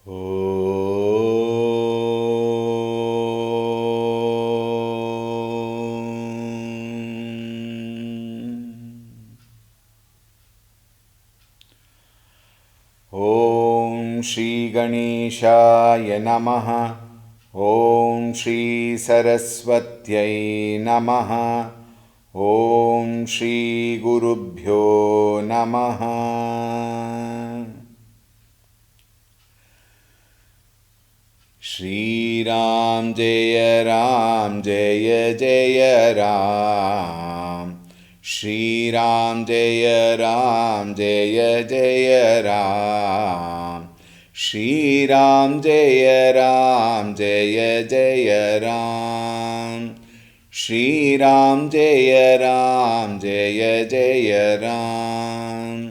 ॐ श्री गणेशाय नमः। ॐ श्री सरस्वत्यै नमः। ॐ श्री गुरुभ्यो नमः। श्रीराम जय जय राम। श्रीराम जय जय राम। श्रीराम जय जय राम। श्रीराम जय जय राम। श्रीराम जय जय राम।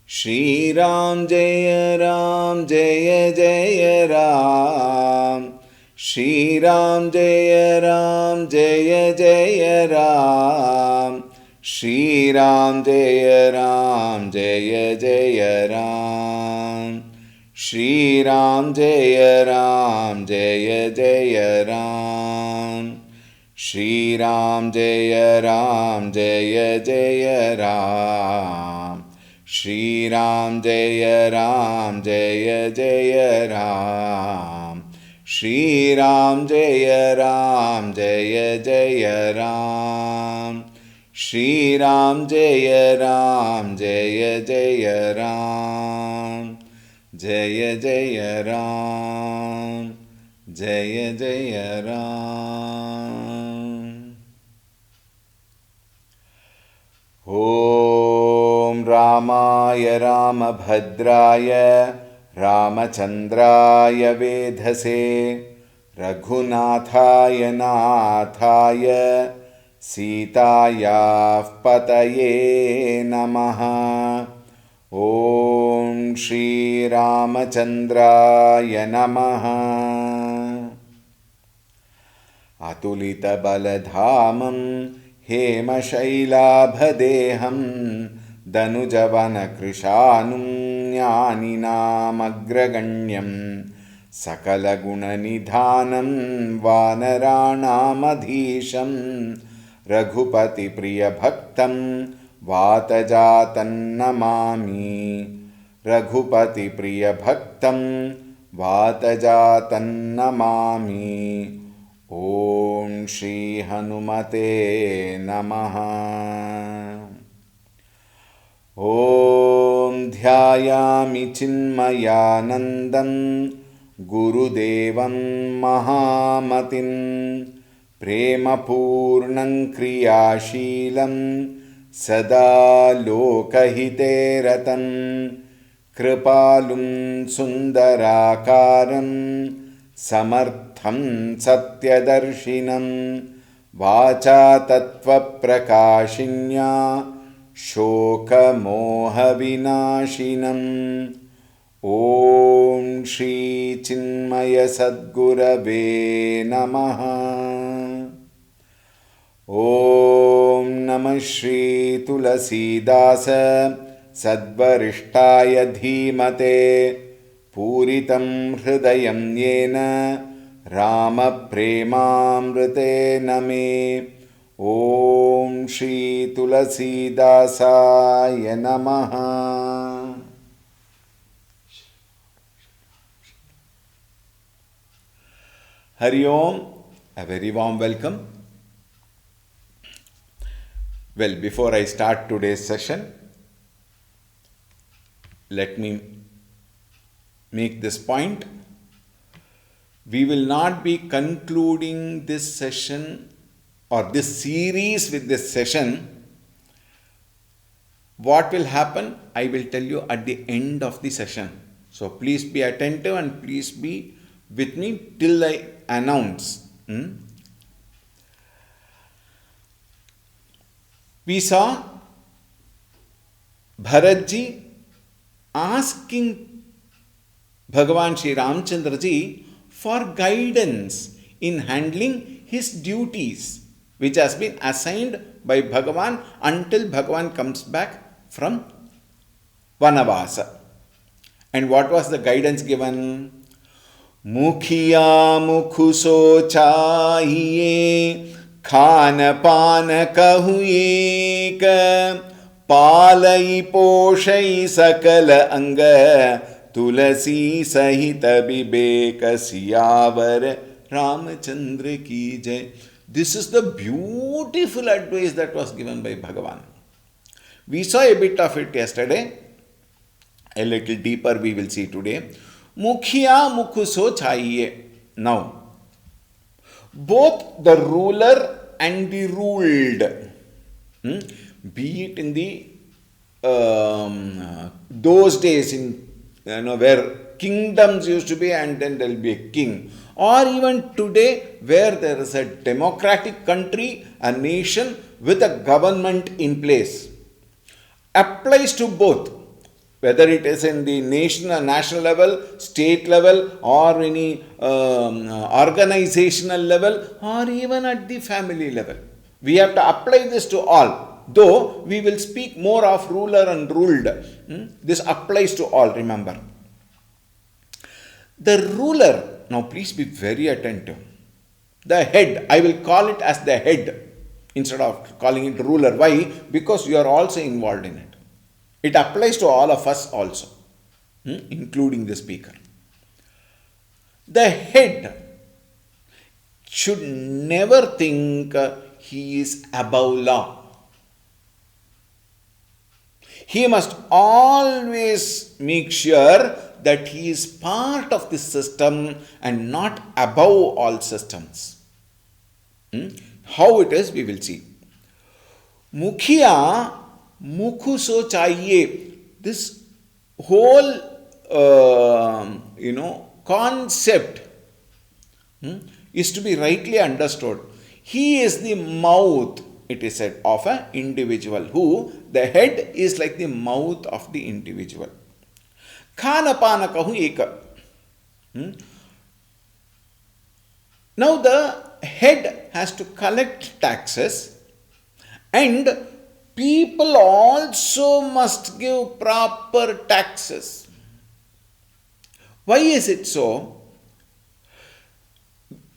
श्रीराम जय जय राम। श्रीराम जय जय राम। श्रीराम जय जय राम। श्रीराम जय जय राम। श्रीराम जय जय राम। श्रीराम जय जय राम। श्रीराम जय जय राम। जय जय राम। जय जय राम। ॐ रामाय रामभद्राय रामचन्द्राय वेधसे रघुनाथाय नाथाय सीतायाः पतये नमः। ॐ श्रीरामचन्द्राय नमः। अतुलितबलधामं हेमशैलाभदेहं दनुजवनकृशानुं ज्ञानिनामग्रगण्यं सकलगुणनिधानं वानराणामधीशं रघुपतिप्रियभक्तं वातजातं नमामि। रघुपतिप्रियभक्तं वातजातं नमामि। ॐ श्री हनुमते नमः। ॐ ध्यायामि चिन्मयानन्दं गुरुदेवं महामतिं प्रेमपूर्णं क्रियाशीलं सदा लोकहिते रतं कृपालुं सुन्दराकारं समर्थं सत्यदर्शिनं वाचा तत्त्वप्रकाशिन्या शोकमोहविनाशिनं। ॐ श्रीचिन्मयसद्गुरवे नमः। ॐ नमः श्रीतुलसीदास सद्वरिष्ठाय धीमते पूरितं हृदयं येन रामप्रेमामृतेन मे। ॐ श्रीतुलसीदासाय नमः। Hari Om, a very warm welcome. Well, before I start today's session, let me make this point. We will not be concluding this session or this series with this session. What will happen, I will tell you at the end of the session. So please be attentive and please be with me till I announce. We saw Bharatji asking Bhagavan Sri Ramchandra ji for guidance in handling his duties, which has been assigned by Bhagavan until Bhagavan comes back from Vanavasa. And what was the guidance given? मुखिया मुखु सो चाहिए, खान पान कहु एक, पालई पोषई सकल अंग, तुलसी सहित विवेक सियावर रामचंद्र की जय. This is the beautiful advice that was given by Bhagavan. We saw a bit of it yesterday. A little deeper we will see today. Mukhiya mukhuso chahiye. Now, both the ruler and the ruled, be it in the those days in where kingdoms used to be and then there will be a king, or even today where there is a democratic country, a nation with a government in place, applies to both, whether it is in the national level, state level, or any organizational level, or even at the family level. We have to apply this to all. Though we will speak more of ruler and ruled, this applies to all, remember. The ruler, now please be very attentive. The head, I will call it as the head instead of calling it ruler. Why? Because you are also involved in it. It applies to all of us also, including the speaker. The head should never think he is above law. He must always make sure that he is part of the system and not above all systems. How it is, we will see. Mukhiya mukhu so chahiye. This whole concept is to be rightly understood. He is the mouth, it is said, of an individual, who the head is like the mouth of the individual. Khana pana kahu eka. Now the head has to collect taxes, and people also must give proper taxes. Why is it so?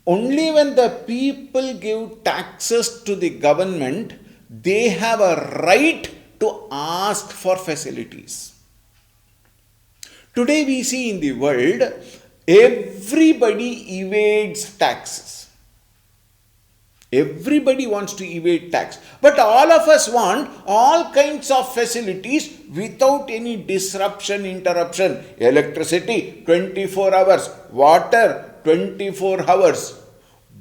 Only when the people give taxes to the government, they have a right to ask for facilities. Today we see in the world, everybody evades taxes. Everybody wants to evade tax. But all of us want all kinds of facilities without any disruption, interruption. Electricity, 24 hours. Water, 24 hours.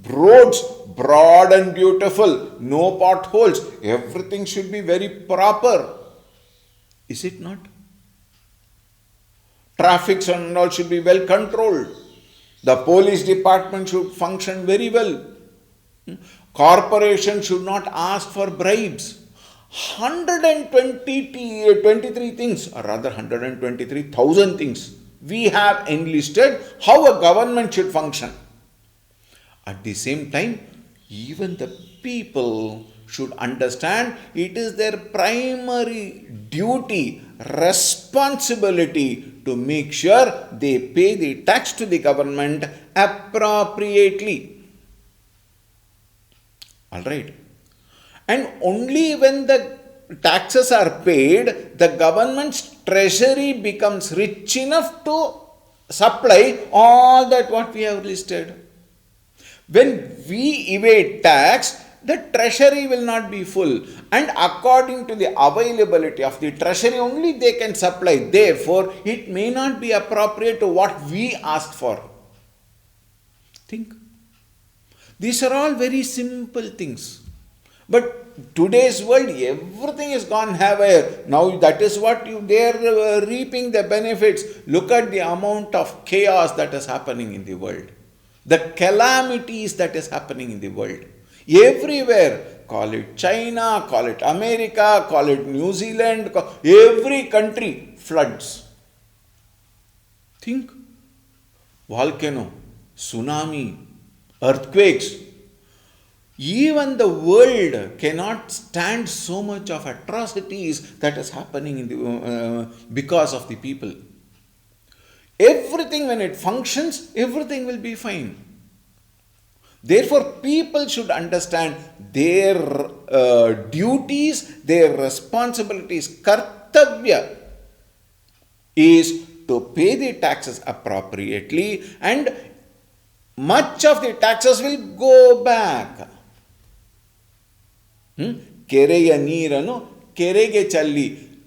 Roads, broad and beautiful. No potholes. Everything should be very proper. Is it not? Traffic and all should be well controlled. The police department should function very well. Corporation should not ask for bribes. 123 things, or rather 123,000 things we have enlisted how a government should function. At the same time, even the people should understand it is their primary duty, responsibility to make sure they pay the tax to the government appropriately. Alright. And only when the taxes are paid, the government's treasury becomes rich enough to supply all that what we have listed. When we evade tax, the treasury will not be full, and according to the availability of the treasury only they can supply. Therefore, it may not be appropriate to what we asked for. Think. These are all very simple things. But today's world, everything is gone haywire. Now that is what they are reaping the benefits. Look at the amount of chaos that is happening in the world. The calamities that is happening in the world. Everywhere. Call it China, call it America, call it New Zealand, every country, floods. Think. Volcano, tsunami, earthquakes. Even the world cannot stand so much of atrocities that is happening in the, because of the people. Everything, when it functions, everything will be fine. Therefore, people should understand their duties, their responsibilities. Kartavya is to pay the taxes appropriately, and much of the taxes will go back. ಕೆರೆಯ ನೀರನ್ನು ಕೆರೆಗೆ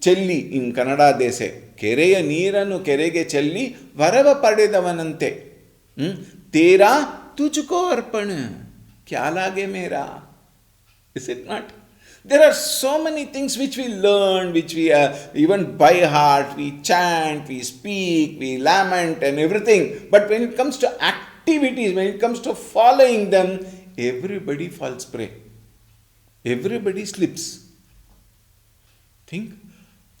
ಚೆಲ್ಲಿ ಇನ್ ಕನ್ನಡ ದೇಸೆ ಕೆರೆಯ ನೀರನ್ನು ಕೆರೆಗೆ ಚೆಲ್ಲಿ ವರವ ಪಡೆದವನಂತೆ ತೇರಾ ತುಜುಕೋ ಅರ್ಪಣ ಕ್ಯಾ ಲಾಗೆ ಮೇರಾ. Is it not? There are so many things which we learn, which we even by heart, we chant, we speak, we lament and everything. But when it comes to activities, when it comes to following them, everybody falls prey. Everybody slips. Think.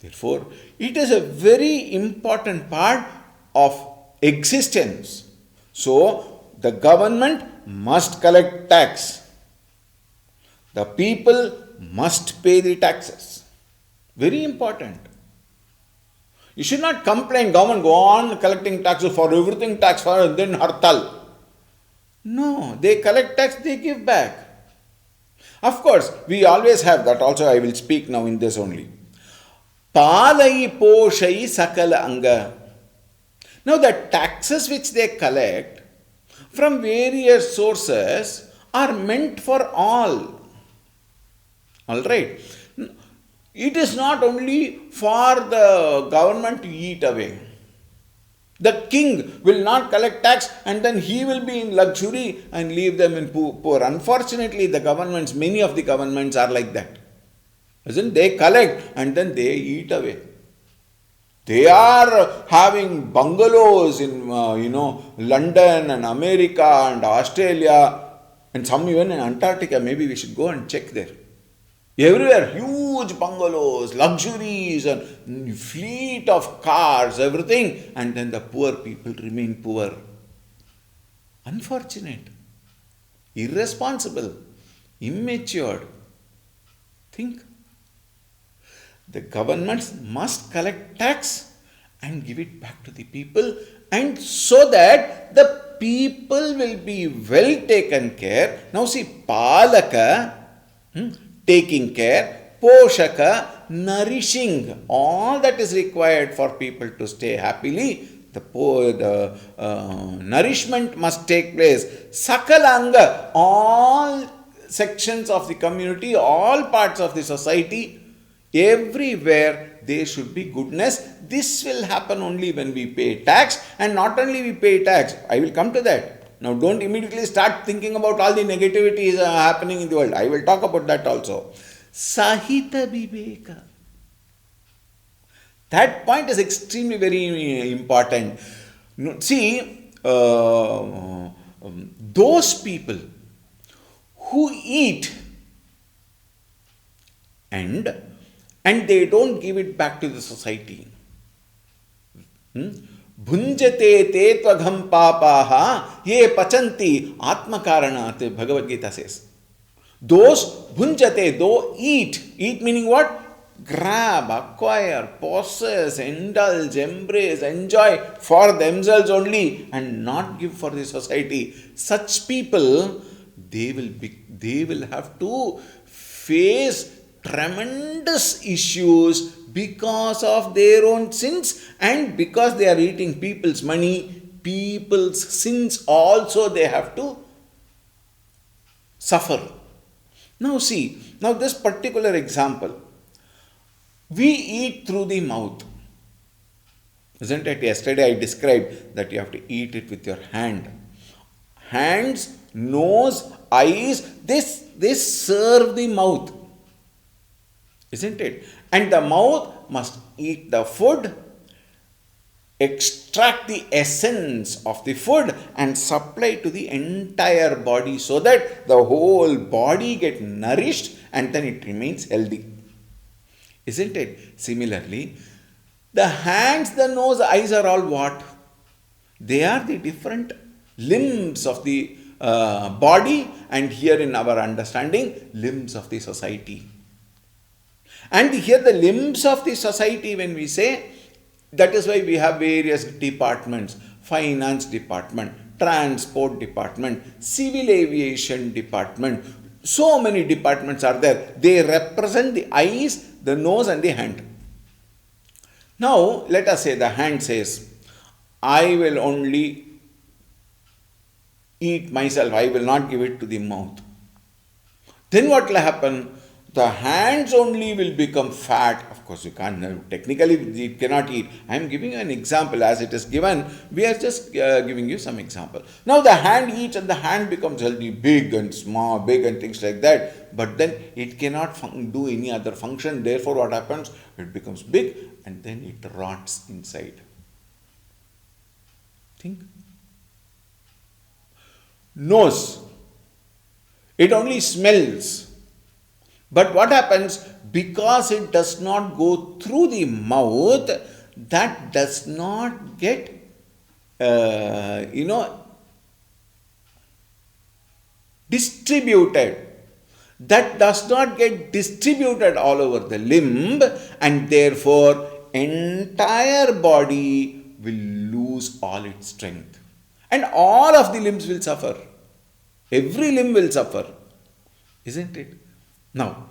Therefore, it is a very important part of existence. So, the government must collect tax. The people must pay the taxes. Very important. You should not complain, government go on collecting taxes for everything, tax for then hartal. No, they collect tax, they give back. Of course, we always have that also. I will speak now in this only. Palai poshai sakala anga. Now the taxes which they collect from various sources are meant for all. Alright. It is not only for the government to eat away. The king will not collect tax and then he will be in luxury and leave them in poor. Unfortunately, the governments, many of the governments are like that. Isn't they collect and then they eat away. They are having bungalows in London and America and Australia and some even in Antarctica. Maybe we should go and check there. Everywhere, huge bungalows, luxuries, and fleet of cars, everything, and then the poor people remain poor. Unfortunate, irresponsible, immature. Think. The governments must collect tax and give it back to the people, and so that the people will be well taken care. Now see, Palaka, taking care, Poshaka, nourishing, all that is required for people to stay happily. The nourishment must take place. Sakalanga, all sections of the community, all parts of the society, everywhere there should be goodness. This will happen only when we pay tax, and not only we pay tax, I will come to that. Now don't immediately start thinking about all the negativities happening in the world. I will talk about that also. Sahita Viveka. That point is extremely very important. See, those people who eat and they don't give it back to the society. Bhunjate te tvagam papaha ye pachanti atmakaranat, Bhagavad Gita says. Those bhunjate, though eat meaning what? Grab, acquire, possess, indulge, embrace, enjoy for themselves only and not give for the society. Such people, they will have to face tremendous issues because of their own sins, and because they are eating people's money, people's sins also they have to suffer. Now see, this particular example, we eat through the mouth. Isn't it? Yesterday I described that you have to eat it with your hand. Hands, nose, eyes, they serve the mouth. Isn't it? And the mouth must eat the food, extract the essence of the food and supply to the entire body so that the whole body gets nourished and then it remains healthy. Isn't it? Similarly, the hands, the nose, eyes are all what? They are the different limbs of the body, and here in our understanding, limbs of the society. And here the limbs of the society, when we say, That is why we have various departments: finance department, transport department, civil aviation department. So many departments are there. They represent the eyes, the nose, and the hand. Now, let us say the hand says, I will only eat myself, I will not give it to the mouth. Then what will happen? The hands only will become fat. Of course, you can't, technically, it cannot eat. I am giving you an example as it is given. We are just giving you some example. Now, the hand eats and the hand becomes healthy, big and small, big and things like that. But then it cannot do any other function. Therefore, what happens? It becomes big and then it rots inside. Think. Nose. It only smells. But what happens? Because it does not go through the mouth, that does not get, distributed. That does not get distributed all over the limb, and therefore entire body will lose all its strength. And all of the limbs will suffer. Every limb will suffer. Isn't it? Now,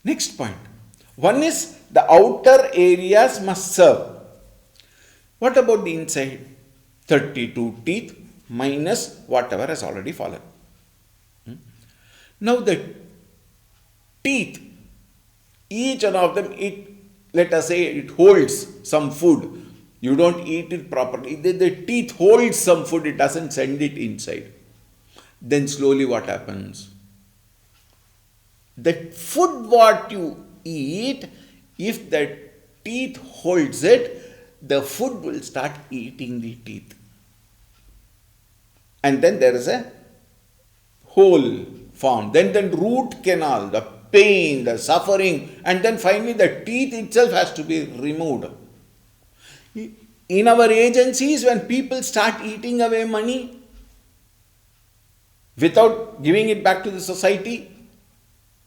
next point. One is the outer areas must serve. What about the inside? 32 teeth minus whatever has already fallen. Now the teeth, each one of them, let us say it holds some food. You don't eat it properly. The teeth holds some food, it doesn't send it inside. Then slowly what happens? The food what you eat, if the teeth holds it, the food will start eating the teeth. And then there is a hole formed. Then root canal, the pain, the suffering, and then finally the teeth itself has to be removed. In our agencies, when people start eating away money without giving it back to the society,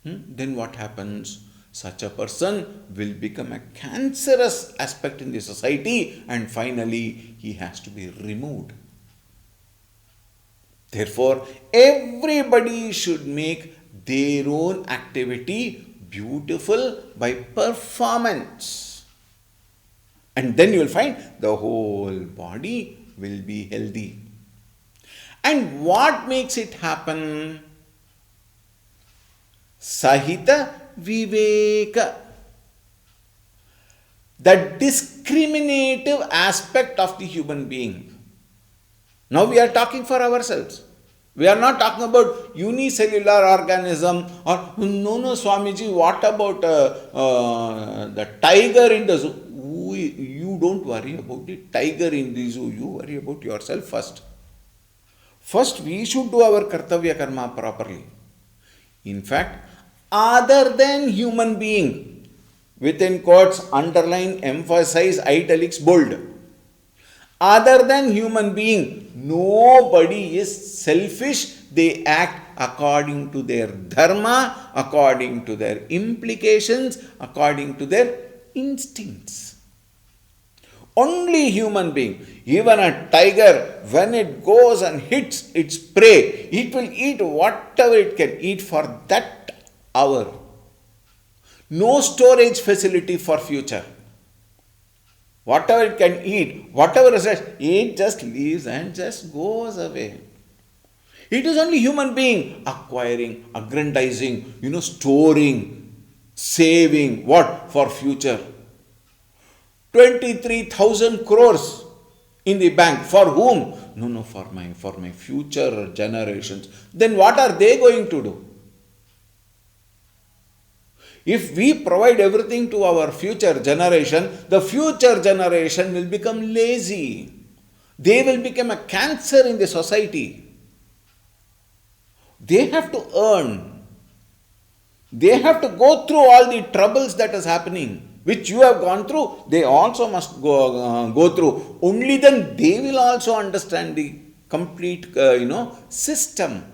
then what happens? Such a person will become a cancerous aspect in the society, and finally he has to be removed. Therefore, everybody should make their own activity beautiful by performance. And then you will find the whole body will be healthy. And what makes it happen? Sahita Viveka. The discriminative aspect of the human being. Now we are talking for ourselves. We are not talking about unicellular organism or no Swamiji, what about the tiger in the zoo? You don't worry about the tiger in the zoo. You worry about yourself first. First, we should do our kartavya karma properly. In fact, other than human being, within quotes, underline, emphasize, italics, bold. Other than human being, nobody is selfish. They act according to their dharma, according to their implications, according to their instincts. Only human being, even a tiger, when it goes and hits its prey, it will eat whatever it can eat for that hour. No storage facility for future. Whatever it can eat, whatever is left, it just leaves and just goes away. It is only human being acquiring, aggrandizing, storing, saving, what? For future. 23,000 crores in the bank. For whom? No, for my future generations. Then what are they going to do? If we provide everything to our future generation, the future generation will become lazy. They will become a cancer in the society. They have to earn. They have to go through all the troubles that is happening, which you have gone through. They also must go through. Only then they will also understand the complete, system.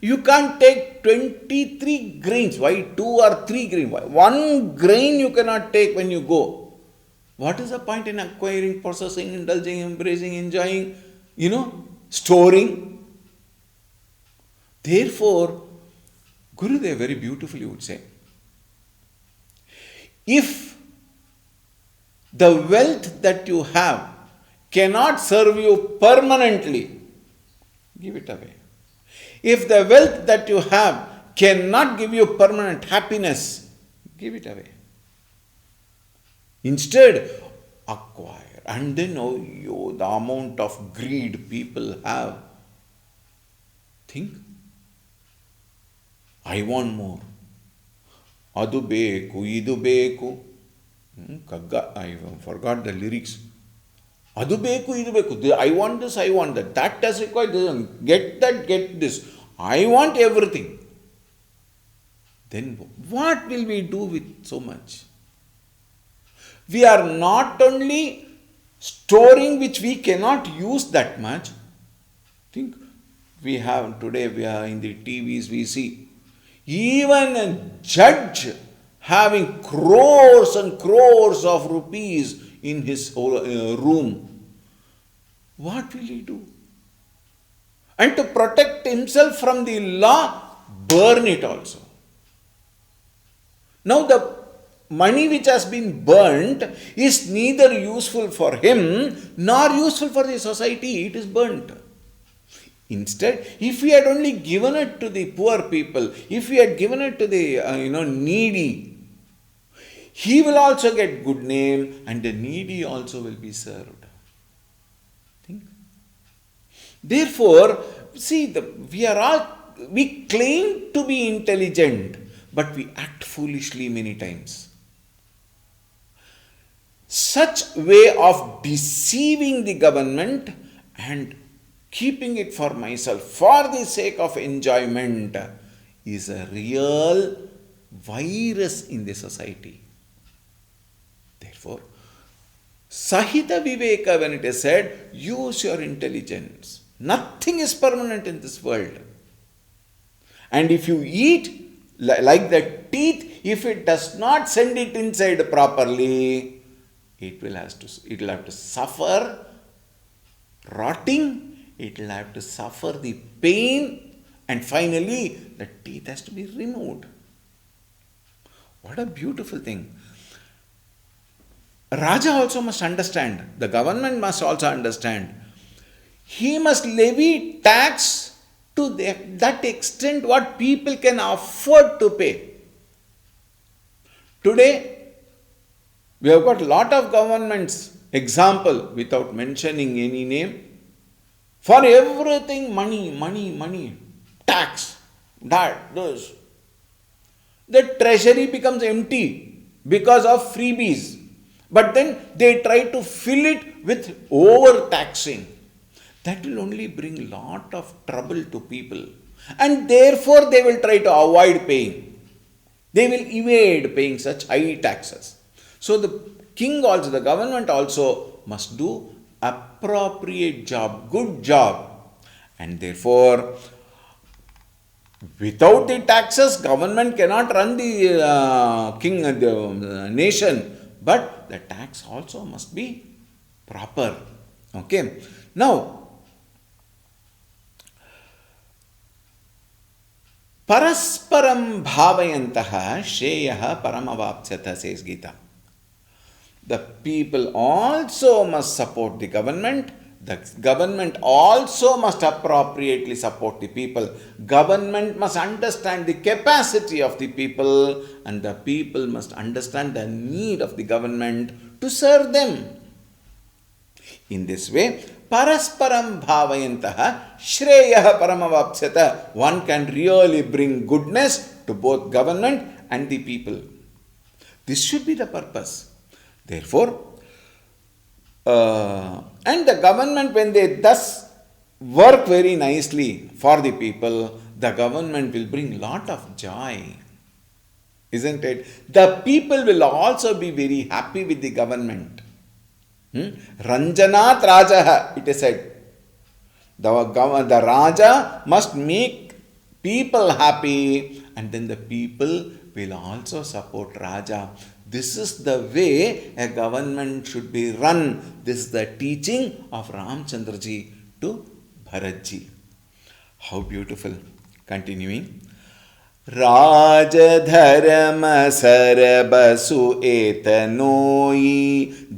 You can't take 23 grains. Why 2 or 3 grains? Why 1 grain you cannot take when you go? What is the point in acquiring, possessing, indulging, embracing, enjoying, storing? Therefore, Gurudev very beautifully would say, if the wealth that you have cannot serve you permanently, give it away. If the wealth that you have cannot give you permanent happiness, give it away. Instead, acquire. And then, the amount of greed people have. Think. I want more. Adu beku, idu beku. I forgot the lyrics. Adu beku, idu beku. I want this, I want that. That does require this. Get that, get this. I want everything. Then what will we do with so much? We are not only storing which we cannot use that much. Think, we have today, we are in the TVs, we see even a judge having crores and crores of rupees in his room. What will he do? And to protect himself from the law, burn it also. Now the money which has been burnt is neither useful for him nor useful for the society. It is burnt. Instead, if we had only given it to the poor people, if we had given it to the needy, he will also get good name and the needy also will be served. Think. Therefore, see, we claim to be intelligent, but we act foolishly many times. Such way of deceiving the government and keeping it for myself for the sake of enjoyment is a real virus in the society. Therefore, Sahita Viveka, when it is said, use your intelligence. Nothing is permanent in this world. And if you eat, like the teeth, if it does not send it inside properly, it will have to suffer rotting, it will have to suffer the pain, and finally the teeth has to be removed. What a beautiful thing. Raja also must understand, the government must also understand. He must levy tax to that extent what people can afford to pay. Today, we have got a lot of governments, example, without mentioning any name, for everything money, tax, that, this. The treasury becomes empty because of freebies. But then they try to fill it with overtaxing. That will only bring lot of trouble to people. And therefore they will try to avoid paying. They will evade paying such high taxes. So the king also, the government also must do appropriate job, good job. And therefore, without the taxes, government cannot run the nation. But the tax also must be proper. Okay. Now, Parasparam bhavayantaha shreyaha paramavapsyata, says Gita. The people also must support the government. The government also must appropriately support the people. Government must understand the capacity of the people, and the people must understand the need of the government to serve them. In this way, parasparam bhavayantaha shreyaha paramavapsyata. One can really bring goodness to both government and the people. This should be the purpose. Therefore, and the government, when they thus work very nicely for the people, the government will bring lot of joy. Isn't it? The people will also be very happy with the government. Ranjanat Rajaha, it is said. The Raja must make people happy, and then the people will also support Raja. This is the way a government should be run. This is the teaching of Ramchandraji to Bharatji. How beautiful. Continuing. राजधर्म सरबसु एतनोई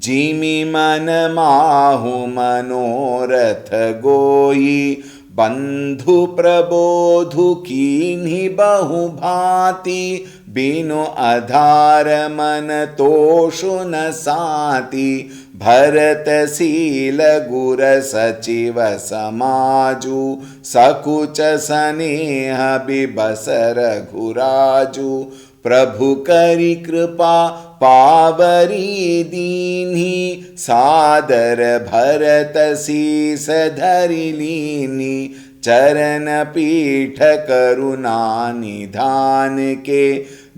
जिमि मन माहु मनोरथ गोई बंधु प्रबोधु कीन्हि बहु भांति बिनु आधार मन तोषु न साति भरत शील गुर सचिव समाजु सकुच स्नेह बिबसर घुराजु प्रभु करि कृपा पावरी दीन्हि सादर भरत शीस धरि लीन्हि चरण पीठ करुणा निधान के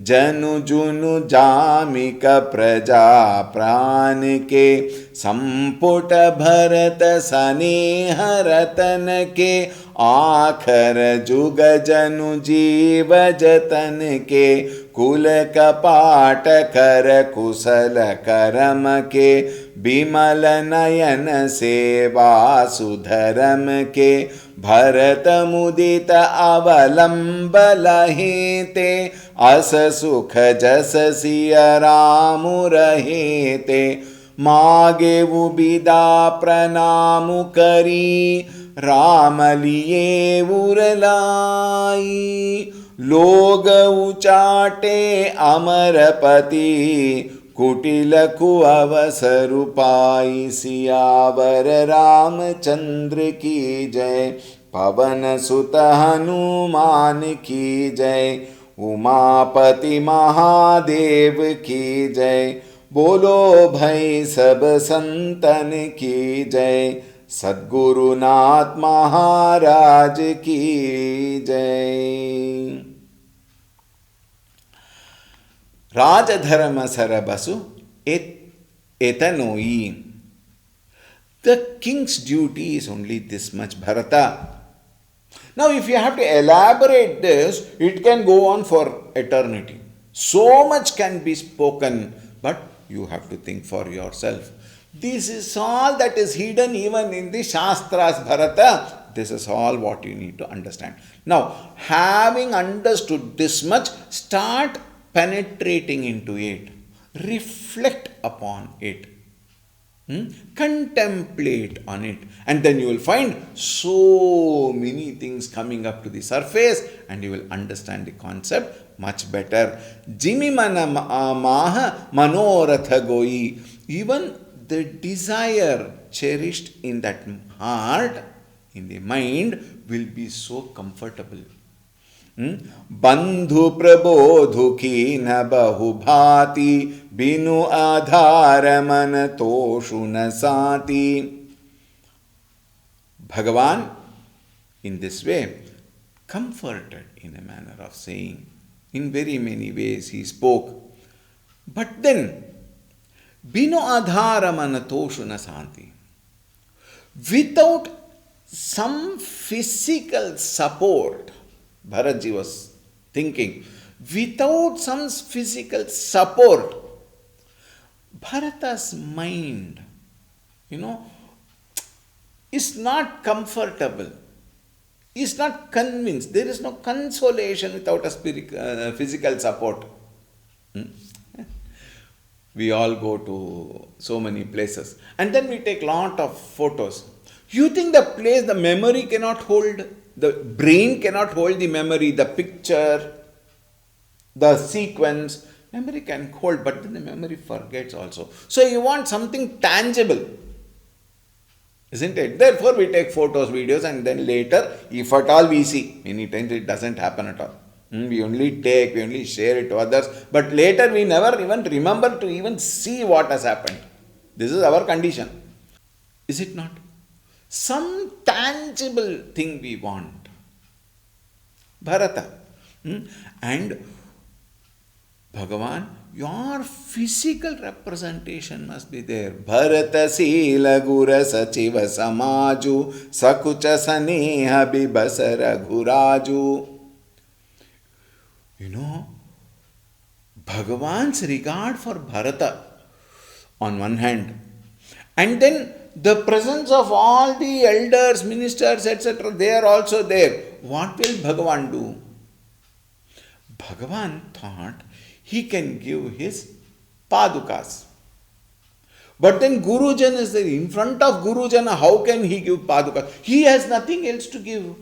जनु जुनु जामिक प्रजा प्राण के संपुट भरत स्नेह रतन के आखर जुग जनु जीव जतन के कुल कपाट कर कुशल करम के बिमल नयन सेवा सुधरम के भरत मुदित अवलंब लहेते अस सुख जस सिय राम रहेते मागे विदा प्रणाम करी राम लिए उरलाई लोग उचाटे अमरपति कुटिल कुअवसर पाई सियावर रामचंद्र की जय पवन सुत हनुमान की जय उमापति महादेव की जय बोलो भाई सब संतन की जय सद्गुरुनाथ महाराज की जय। राजधर्म सरबसु एतनोई. The king's duty is only this much, Bharata. Now, if you have to elaborate this, it can go on for eternity. So much can be spoken, but you have to think for yourself. This is all that is hidden even in the Shastras, Bharata. This is all what you need to understand. Now, having understood this much, start penetrating into it. Reflect upon it. Contemplate on it, and then you will find so many things coming up to the surface, and you will understand the concept much better. Jimi mana maha manoratha goi. Even the desire cherished in that heart, in the mind, will be so comfortable. बंधु प्रबोधु की न बहु भांति बिनु आधार मन तोषु न साति. Bhagavan, in this way, comforted in a manner of saying, in very many ways he spoke. But then, binu adhara mana toshu na santi. Without some physical support, Bharatji was thinking, without some physical support, Bharata's mind, is not comfortable, is not convinced. There is no consolation without a physical support. We all go to so many places, and then we take lot of photos. You think the place, the memory cannot hold, the brain cannot hold the memory, the picture, the sequence. Memory can hold, but then the memory forgets also. So you want something tangible, isn't it? Therefore we take photos, videos, and then later, if at all we see, many times it doesn't happen at all. We only take, we only share it to others, but later we never even remember to even see what has happened. This is our condition. Is it not? Some tangible thing we want. Bharata. And Bhagavan, your physical representation must be there. Bharata Sila Gura Sachiva Samaju Sakucha Saneha Bibasara Ghuraju. Bhagavan's regard for Bharata on one hand, and then the presence of all the elders, ministers, etc., they are also there. What will Bhagavan do? Bhagavan thought he can give his padukas. But then Gurujan is there. In front of Gurujana, how can he give padukas? He has nothing else to give.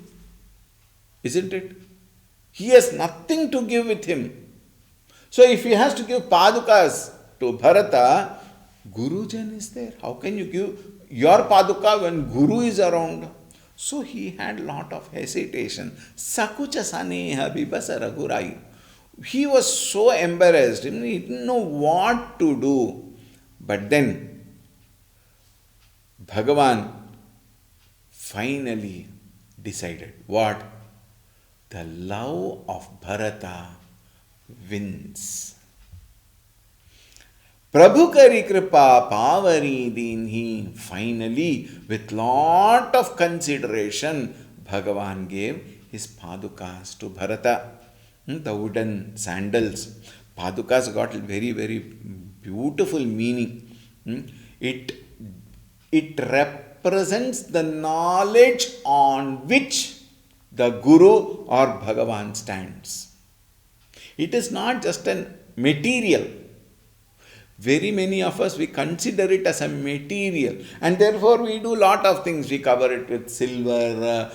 Isn't it? He has nothing to give with him. So if he has to give padukas to Bharata, Gurujan is there. How can you give your paduka when Guru is around? So he had lot of hesitation. Sakucha saneha bibasa raghurai. He was so embarrassed. He didn't know what to do. But then Bhagavan finally decided what? The love of Bharata wins. Prabhu kari kripa pavari dinhi. Finally, with lot of consideration, Bhagavan gave his padukas to Bharata. The wooden sandals. Padukas got very, very beautiful meaning. It represents the knowledge on which the Guru or Bhagavan stands. It is not just a material. Very many of us, we consider it as a material, and therefore we do lot of things. We cover it with silver,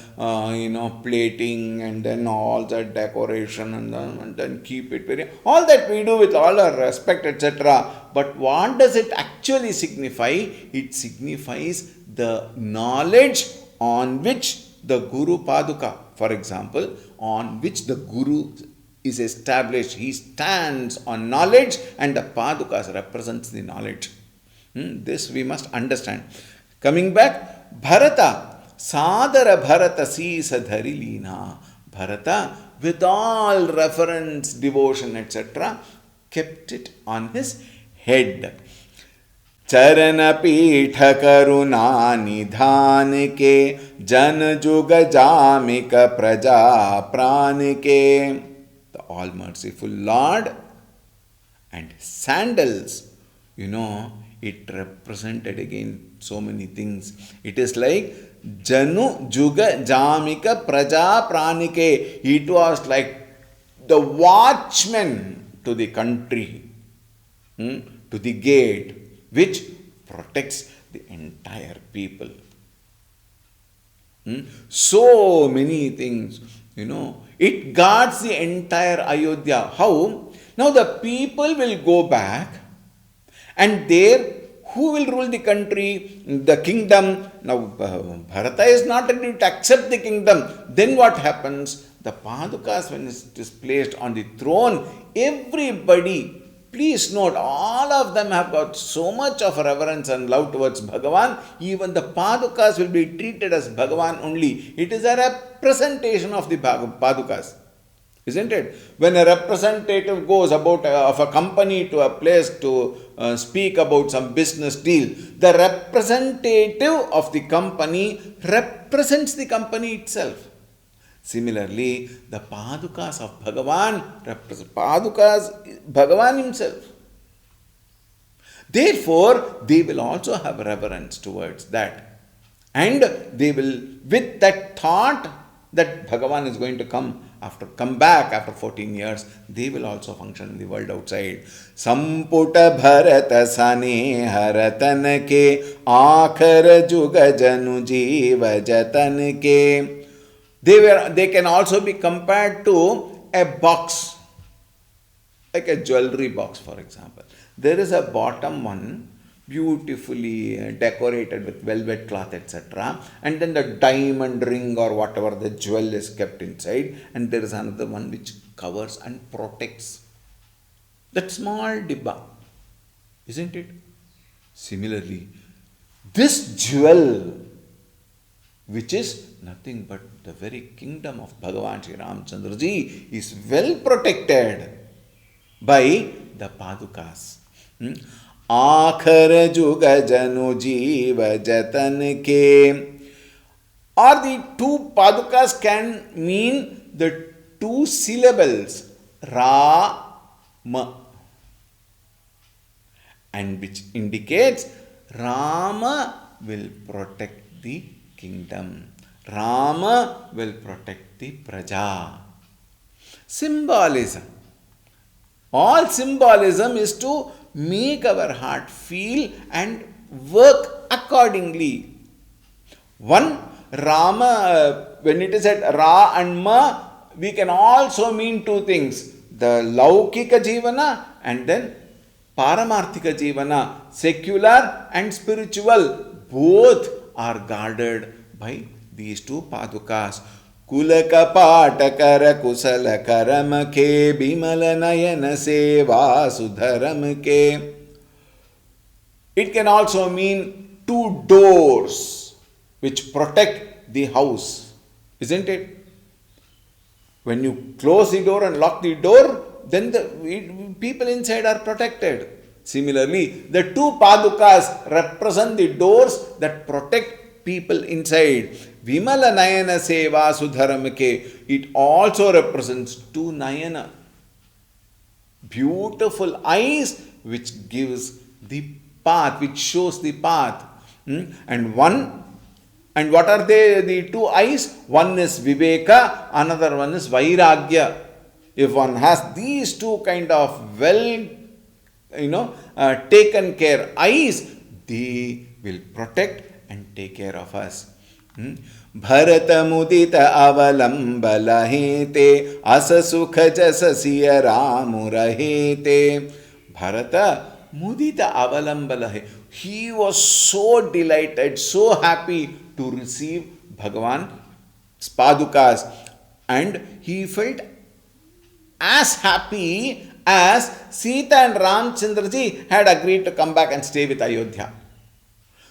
plating, and then all that decoration, and then keep it very. All that we do with all our respect, etc. But what does it actually signify? It signifies the knowledge on which the Guru Paduka, for example, on which the Guru is established. He stands on knowledge, and the padukas represents the knowledge. This we must understand. Coming back, Bharata, Sadara Bharata Sisa Dharilina. Bharata, with all reverence, devotion, etc., kept it on his head. चरण पीठ करुणा निधान के जन जुग जामिक प्रजा प्राण के. The all merciful Lord, and sandals, it represented again so many things. It is like Janu Juga Jamika Praja Pranike. It was like the watchman to the country, to the gate, which protects the entire people. So many things, it guards the entire Ayodhya. How? Now the people will go back, and there, who will rule the country? The kingdom. Now Bharata is not ready to accept the kingdom. Then what happens? The padukas, when it is placed on the throne, everybody, please note, all of them have got so much of reverence and love towards Bhagavan. Even the padukas will be treated as Bhagavan only. It is a representation of the padukas, isn't it? When a representative goes about of a company to a place to speak about some business deal, the representative of the company represents the company itself. Similarly, the padukas of Bhagavan represent Bhagavan himself. Therefore, they will also have reverence towards that. And they will, with that thought that Bhagavan is going to come back after 14 years, they will also function in the world outside. Samputa Bharata Sane Haratan ke Aakhar Juga Janu Jeeva Jatan ke. They can also be compared to a box, like a jewelry box, for example. There is a bottom one, beautifully decorated with velvet cloth, etc. And then the diamond ring or whatever the jewel is kept inside. And there is another one which covers and protects that small dibba, isn't it? Similarly, this jewel, which is nothing but the very kingdom of Bhagavan Sri Ramchandra Ji, is well protected by the padukas. Aakhar Juga Janu Jeeva Jatan ke. Or the two padukas can mean the two syllables Ra Ma. and which indicates Rama will protect the kingdom. Rama will protect the praja. Symbolism. All symbolism is to make our heart feel and work accordingly. One, Rama, when it is at Ra and Ma, we can also mean two things: the Laukika Jivana and then Paramarthika Jivana, secular and spiritual. Both are guarded by these two padukas. Kulakapatakara kusala karamake bimala nayana seva sudharamake. It can also mean two doors which protect the house, isn't it? When you close the door and lock the door, then the people inside are protected. Similarly, the two padukas represent the doors that protect people inside. Vimala Nayana Seva Sudharamake. It also represents two Nayana, beautiful eyes, which gives the path, which shows the path. And what are they, the two eyes? One is Viveka, another one is Vairagya. If one has these two kind of taken care eyes, they will protect and take care of us. Bharata mudita avalambalahete asasukha jasasiya ramurahete. Bharata mudita avalambalahe. He was so delighted, so happy to receive Bhagavan's padukas, and he felt as happy as Sita and Ramchandraji had agreed to come back and stay with Ayodhya.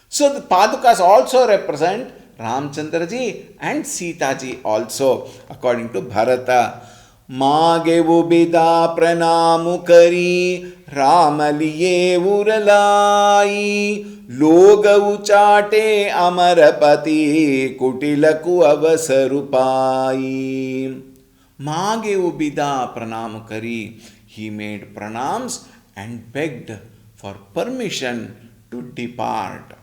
So the padukas also represent Ramchandraji and Sita ji also, according to Bharata. Magevu bida pranamu kari Ramaliye uralai Logavu chate amarapati Kutilaku avasarupai. Magevu bida pranamu kari. He made pranams and begged for permission to depart.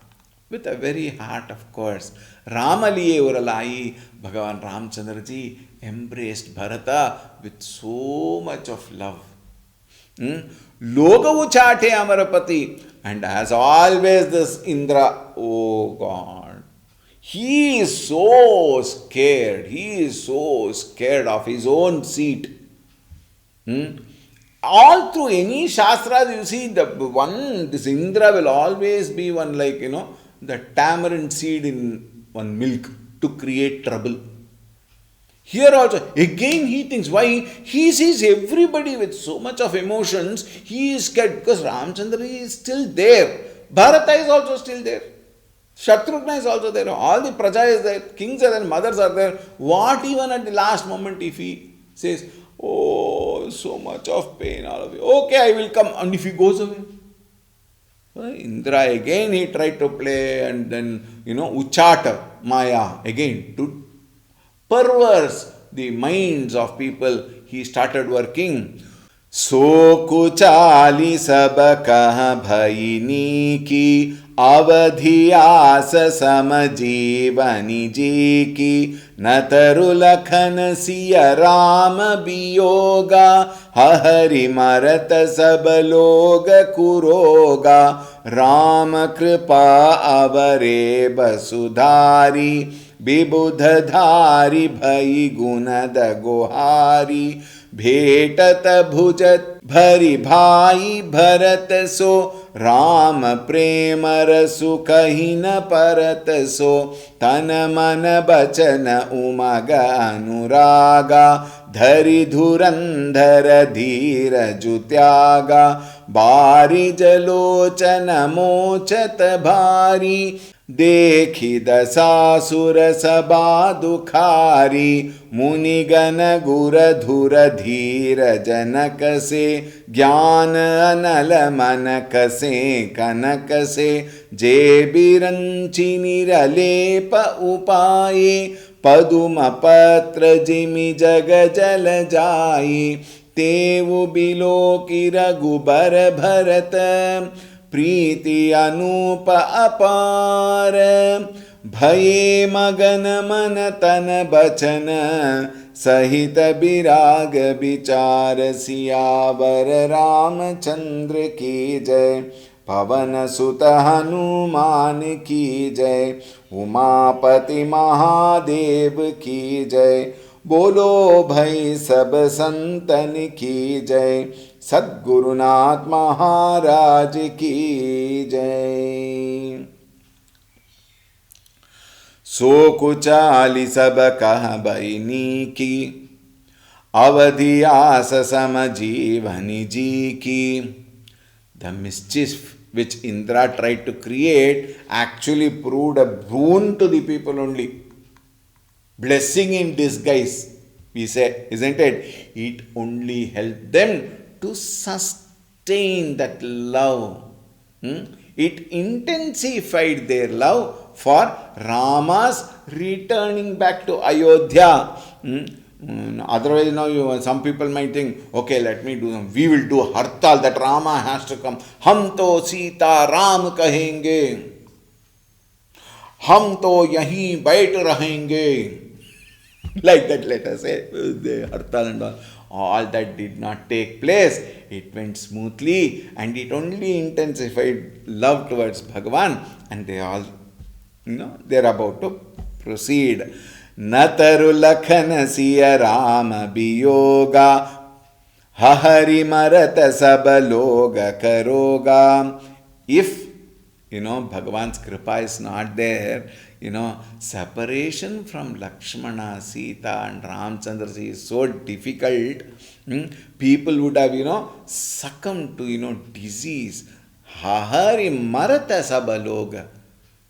With a very heart, of course. Ramaliye uralai. Bhagavan Ramchandraji embraced Bharata with so much of love. Logavu chate amarapati. And as always, this Indra, oh God, he is so scared. He is so scared of his own seat. All through any shastras, you see, this Indra will always be one like, the tamarind seed in one milk to create trouble. Here also, again he thinks, why? He sees everybody with so much of emotions, he is scared because Ramchandra is still there. Bharata is also still there. Shatrughna is also there. All the praja is there. Kings are there, mothers are there. What even at the last moment if he says, oh, so much of pain, all of you. Okay, I will come. And if he goes away? Indra again he tried to play and then, Uchata, Maya, again to perverse the minds of people. He started working. So kuchali sabakah bhaini ki avadhiyas samajivani ji ki nataru lakhan siya ram biyoga hahari marata sabaloga kuroga ram kripa avare basudhari विबुधधारी भई गुणद गोहारी भेटत भुजत भरी भाई भरत सो राम प्रेम रसु कही न परत सो तन मन बचन उमग अनुरागा धरि धुरंधर धीर जुत्यागा बारी जलोचन मोचत भारी देखी दसासुर सबा दुखारी मुनिगण गुर धुर धीर जनक से ज्ञान अनल मनक से कनक से जे बिरंचि निरलेप उपाये पदुम पत्र जिमि जग जल जाई तेवु बिलो की रघुबर भरत प्रीति अनूप अपार, भये मगन मन तन बचन, सहित विराग विचार, सियावर रामचंद्र की जय। पवन सुत हनुमान की जय, उमापति महादेव की जय। बोलो भाई सब संतन की जय, सद्गुरुनाथ महाराज की जय। सो कुचाली सब कह बईनी की, अवधि आस सम जीवनी जी की। The mischief which Indra tried to create actually proved a boon to the people only. Blessing in disguise, we say, isn't it? It only helped them to sustain that love. It intensified their love for Rama's returning back to Ayodhya. Otherwise, some people might think, okay, let me do some. We will do hartal that Rama has to come. हम तो सीता राम कहेंगे, हम तो यहीं बैठ रहेंगे. Like that, let us say, the hartal and all that did not take place. It went smoothly and it only intensified love towards Bhagavan, and they all, they are about to proceed. नतरु Lakhan Siya Ram बियोगा, Hari मरत सब लोग करोगा. If Bhagavan's kripa is not there, separation from Lakshmana, Sita and Ramchandra is so difficult. People would have succumbed to disease. Hahari marata saba loga.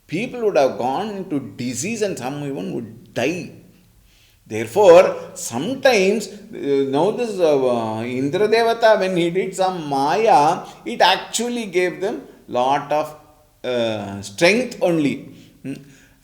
People would have gone into disease and some even would die. Therefore, sometimes, now this Indra Devata, when he did some Maya, it actually gave them lot of strength only.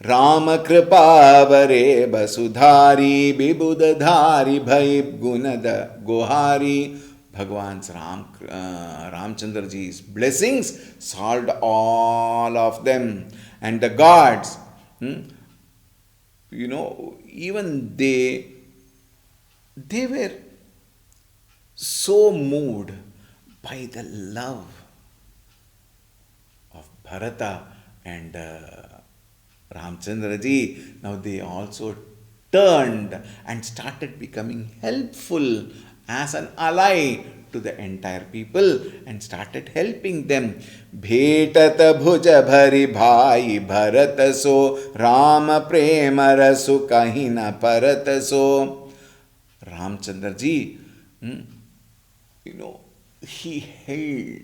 Rama kripa vare basudhari, bibudhari bhai gunada gohari. Bhagavan's Ramchandraji's blessings solved all of them. And the gods, even they were so moved by the love of Bharata and Ramchandraji. Now they also turned and started becoming helpful as an ally to the entire people and started helping them. Bhetat bhuja bhari bhai bharat so, Ram prema rasu kahina parat so. Ramchandraji, he held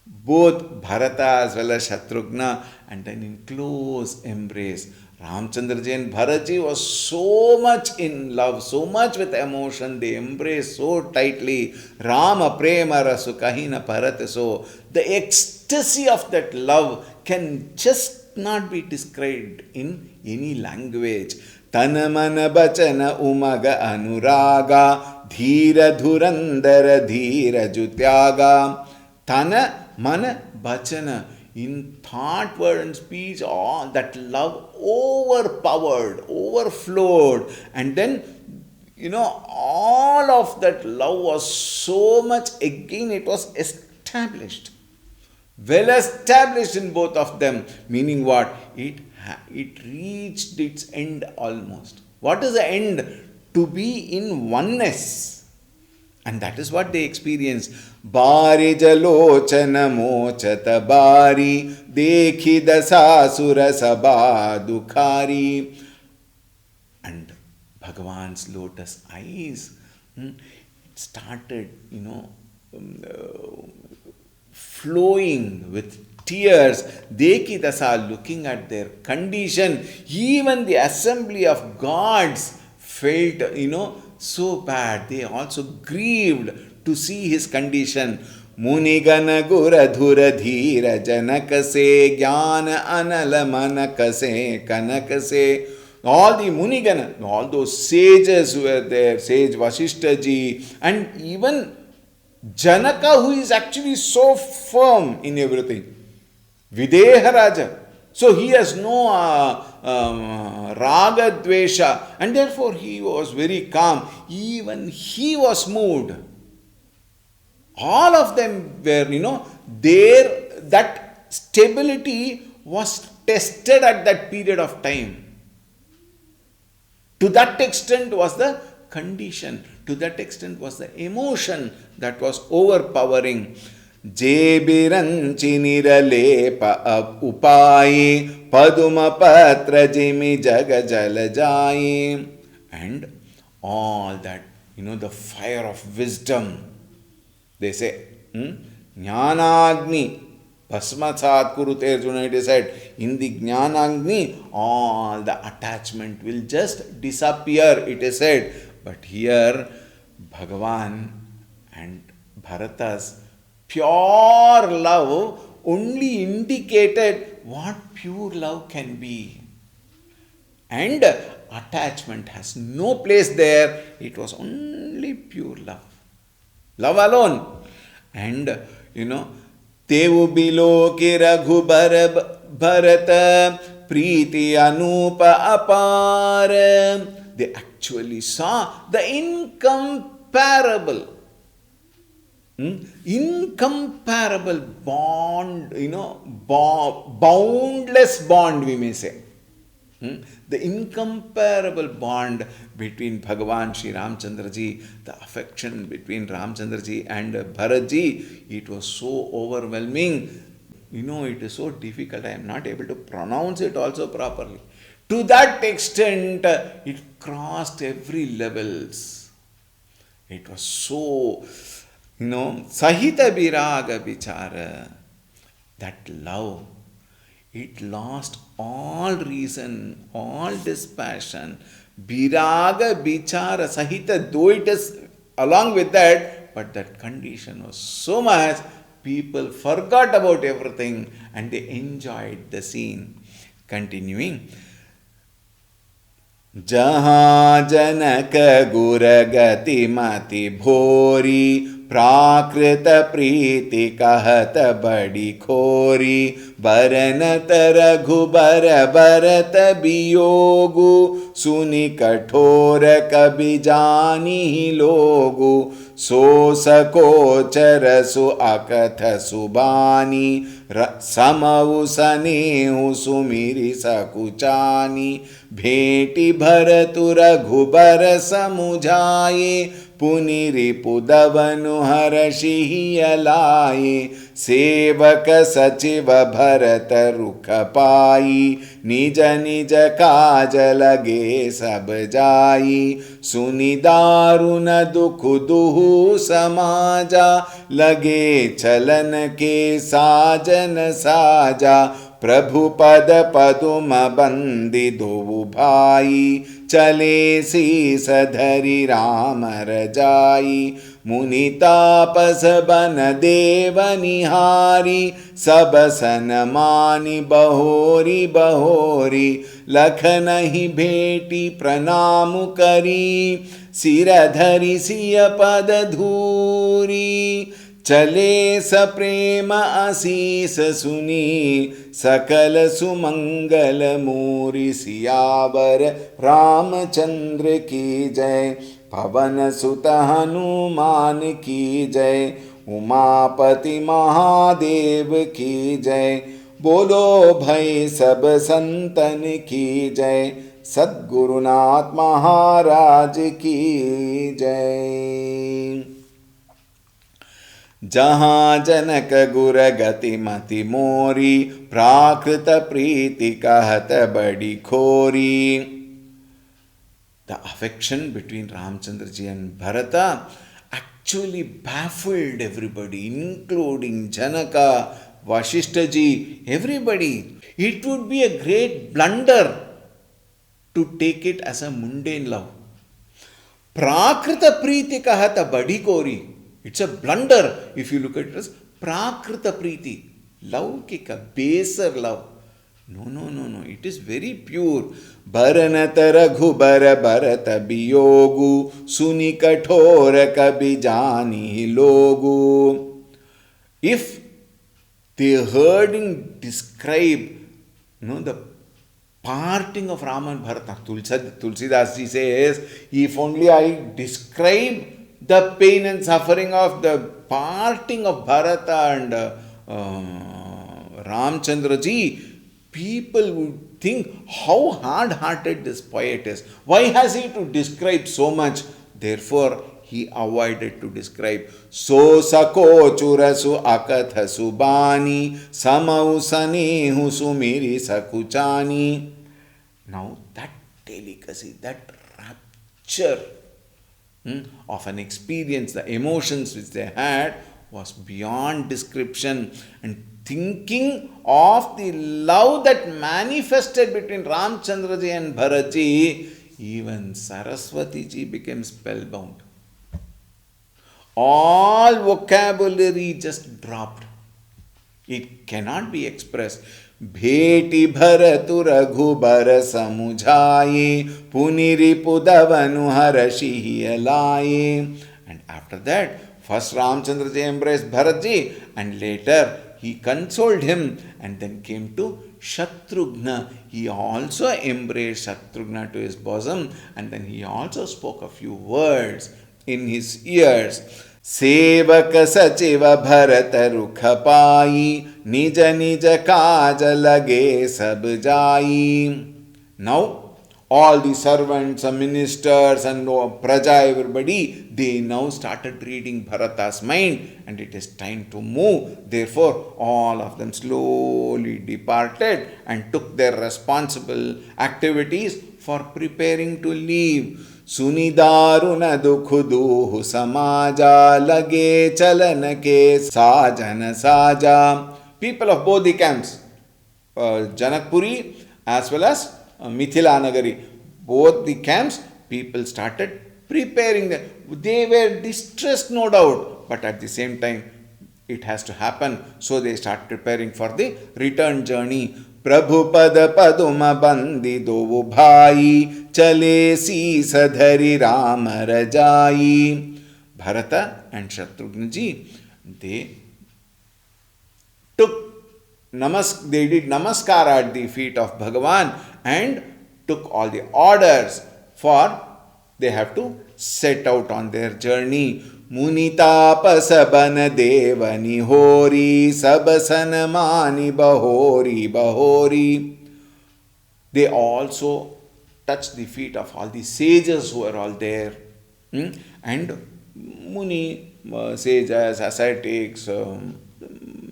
both Bharata as well as Shatrughna and then in close embrace. Ramchandraji and Bharatji was so much in love, so much with emotion, they embraced so tightly. Rama prema rasu kahina parat so. The ecstasy of that love can just not be described in any language. Tana mana bachana umaga anuraga, dhira dhurandara dhira jutyaga. Tana mana bachana. In thought, word and speech, all that love overpowered, overflowed. And then, all of that love was so much, again, it was established. Well established in both of them. Meaning what? It reached its end almost. What is the end? To be in oneness. And that is what they experienced. Bari jalochana mochata bari, dekhi dasasura sabha dukhari. And Bhagavan's lotus eyes, it started, flowing with tears. Dekhi dasa, looking at their condition. Even the assembly of gods felt, so bad. They also grieved to see his condition. Munigana gura dhura dhira janakase, jnana anala manakase kanakase. All the Munigana, all those sages who were there, sage Vasishta ji, and even Janaka, who is actually so firm in everything, Videha Raja. So he has no raga dvesha, and therefore he was very calm. Even he was moved. All of them were, there, that stability was tested at that period of time. To that extent was the condition, to that extent was the emotion that was overpowering. Jebiranchi niralepa upaye paduma patra jimi jagajalajaye. And all that, the fire of wisdom. They say, Jnanagni Bhasmatsat Kurute Arjuna, it is said, in the Jnanagni, all the attachment will just disappear, it is said. But here, Bhagavan and Bharata's pure love only indicated what pure love can be. And attachment has no place there, it was only pure love. Love alone. And, Tevu biloki raghubar bharata priti anupa apara. They actually saw the incomparable bond, boundless bond, we may say. The incomparable bond between Bhagavan Sri Ramchandra ji, the affection between Ramchandra ji and Bharat ji, it was so overwhelming. It is so difficult. I am not able to pronounce it also properly. To that extent, it crossed every levels. It was so, Sahita Viraga Vichara. That love, it lost all reason, all dispassion. Viraga Vichara Sahita, though it is along with that, but that condition was so much, people forgot about everything and they enjoyed the scene. Continuing. Jaha janaka guragati mati bhori प्राकृत प्रीति कहत बड़ी खोरी बरनत रघुबर बरत बियोगु सुनि कठोर कबि जानी लोगु सो सकोचर सु अकथ सुबानी समउ सनेहु सुमिरि सकुचानी भेटी भरतु रघुबर समुझाये पुनि रिपुदवनु हर्षिहियलाये सेवक सचिव भरत रुख पाई निज निज काज लगे सब जाई सुनि दारुन दुख दुहु समाजा लगे चलन के साजन साजा प्रभु पद पदुम बंदी धोऊ भाई चले शीस धरि राम रजाई मुनि तापस बन देव निहारी सब सन मानि बहोरी बहोरी लखन ही भेटी प्रणाम करी सिर धरि सिय पद धूरी चले सप्रेम आशीष सुनी सकल सुमंगल मूरी सियावर रामचंद्र की जय पवन सुत हनुमान की जय उमापति महादेव की जय बोलो भई सब संतन की जय सद्गुरुनाथ महाराज की जय। जहाँ जनक गुर गति मति मोरी प्राकृत प्रीति कहत बड़ी खोरी. The affection between Ramchandra ji and Bharata actually baffled everybody, including Janaka, Vashishta ji, everybody. It would be a great blunder to take it as a mundane love. Prakrita Preeti kahata badi kori. It's a blunder if you look at it as Prakrita Preeti. Laukika, baser love. No. It is very pure. Baranat Raghubar Bharata Biyogu Suni Kathora Kabi Jani Logu. If they heard him describe, the parting of Rama and Bharata, Tulsidas ji says, if only I describe the pain and suffering of the parting of Bharata and Ramchandra ji, people would think how hard-hearted this poet is. Why has he to describe so much? Therefore, he avoided to describe. So sako churasu akatha subani samau sanehu sumiri sakuchani. Now that delicacy, that rapture of an experience, the emotions which they had was beyond description. And thinking of the love that manifested between Ramchandra ji and Bharat ji, even Saraswati ji became spellbound. All vocabulary just dropped. It cannot be expressed. Bheti bharatu raghubar samujhaye puniri pudavanu harashihi alaye. And after that, first Ramchandra ji embraced Bharat ji, and later he consoled him, and then came to Shatrughna. He also embraced Shatrughna to his bosom, and then he also spoke a few words in his ears. Sevak sachiva bharat rukha pai nija nija kaj lage sab jai. Now all the servants and ministers and praja, everybody, they now started reading Bharata's mind, and it is time to move. Therefore, all of them slowly departed and took their responsible activities for preparing to leave. Sunidaruna dukhuduhu samaja lage chalanake sajana saja. People of both the camps, Janakpuri as well as Mithila Nagari, both the camps, people started preparing them. They were distressed, no doubt, but at the same time, it has to happen. So they start preparing for the return journey. Prabhupada Paduma Bandi Dovu Bhai Chale Sisa Dhari Rama Rajai. Bharata and Shatrughna ji, they did namaskar at the feet of Bhagavan and took all the orders for they have to set out on their journey. Munita pasabana devani hori sabasana mani bahori bahori. They also touched the feet of all the sages who were all there. And Muni, sages, ascetics,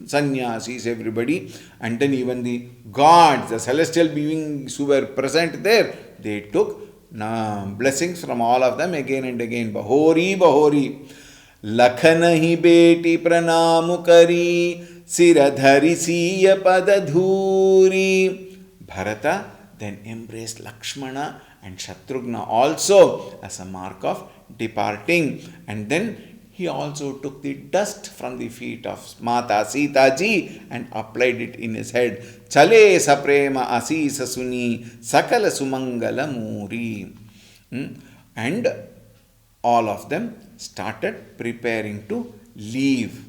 sannyasis, everybody, and then even the gods, the celestial beings who were present there, they took blessings from all of them again and again. Bahori, Bahori. Lakhanahi beti pranamu kari siradhari siya padadhuri. Bharata then embraced Lakshmana and Shatrughna also as a mark of departing. And then he also took the dust from the feet of Mata Sita ji and applied it in his head. Chale saprema asisa suni sakala sumangala muri. And all of them started preparing to leave.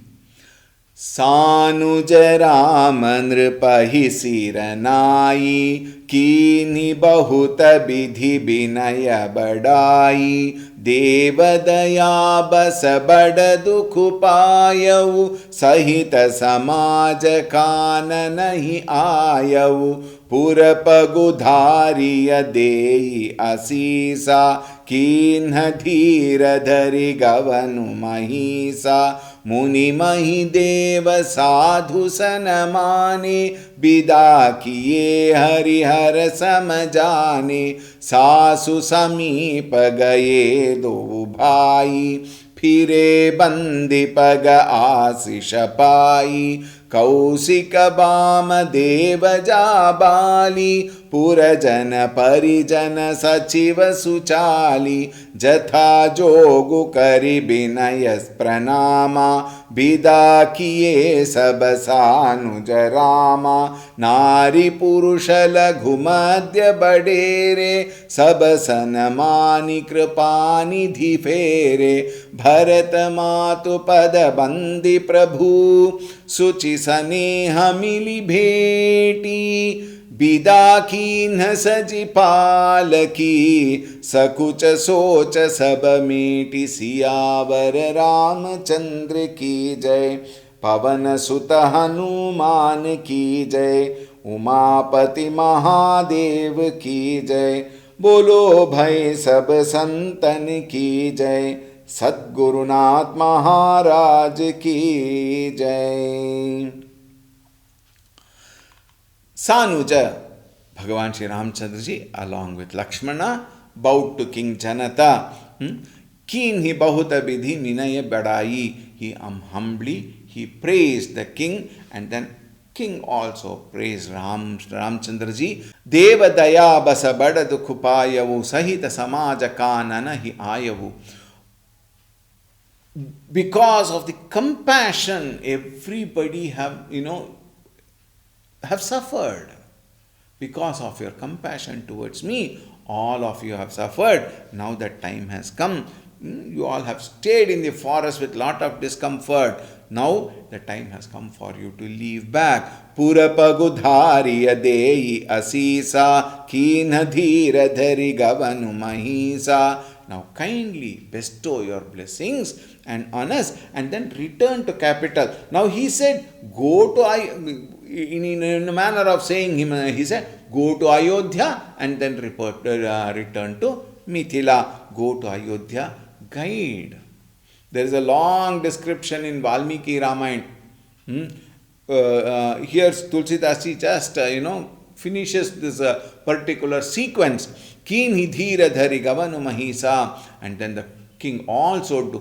Sanuja Rama nripahi siranai kini bahuta vidhi binaya badai devadaya basa bada dukhu payavu sahita samaja kana nahi ayavu purapagudhariya deyi asisa kinha dhira dhari gavanu mahisa मुनि मही देव साधु सनमाने विदा किए हरिहर समझाने सासु समीप गए दो भाई फिरे बंदी पग आशीष पाई कौशिक बाम देव जाबाली पुरजन परिजन सचिव सुचाली जथा जोगु करि विनय प्रणामा विदा किए सब सानुज रामा, नारी पुरुष लघु मध्य बडेरे, सब सनमानि कृपा निधि फेरे, भरत मातु पद बंदी प्रभु, सुचि स्नेह मिली भेटी, बिदा कीन्ह सजि पालकी, सकुच सोच सब मीटी, सियावर रामचंद्र की जय, पवन सुत हनुमान की जय, उमापति महादेव की जय, बोलो भय सब संतन की जय, सद्गुरुनाथ महाराज की जय। Sanuja, Bhagavan Sri Ramchandra ji, along with Lakshmana, bowed to King Janata. Keen he bahuta vidhi ninaya badai. He humbly, he praised the king, and then king also praised Ramchandra ji. Deva daya basa bada dukhupayavu, sahita samaja kanana hi ayavu. Because of the compassion, everybody have suffered. Because of your compassion towards me, all of you have suffered. Now that time has come. You all have stayed in the forest with lot of discomfort. Now the time has come for you to leave back. Purapagudhariya deyi asisa, kina dhira dhari gavanu mahisa. Now kindly bestow your blessings and on us, and then return to capital. Now he said, go to in a manner of saying him, he said, go to Ayodhya and then return to Mithila. Go to Ayodhya, guide. There is a long description in Valmiki Ramayana. Here Tulsidas ji just, finishes this particular sequence. Keen hi dhira dhari gavanu mahisa. And then the king also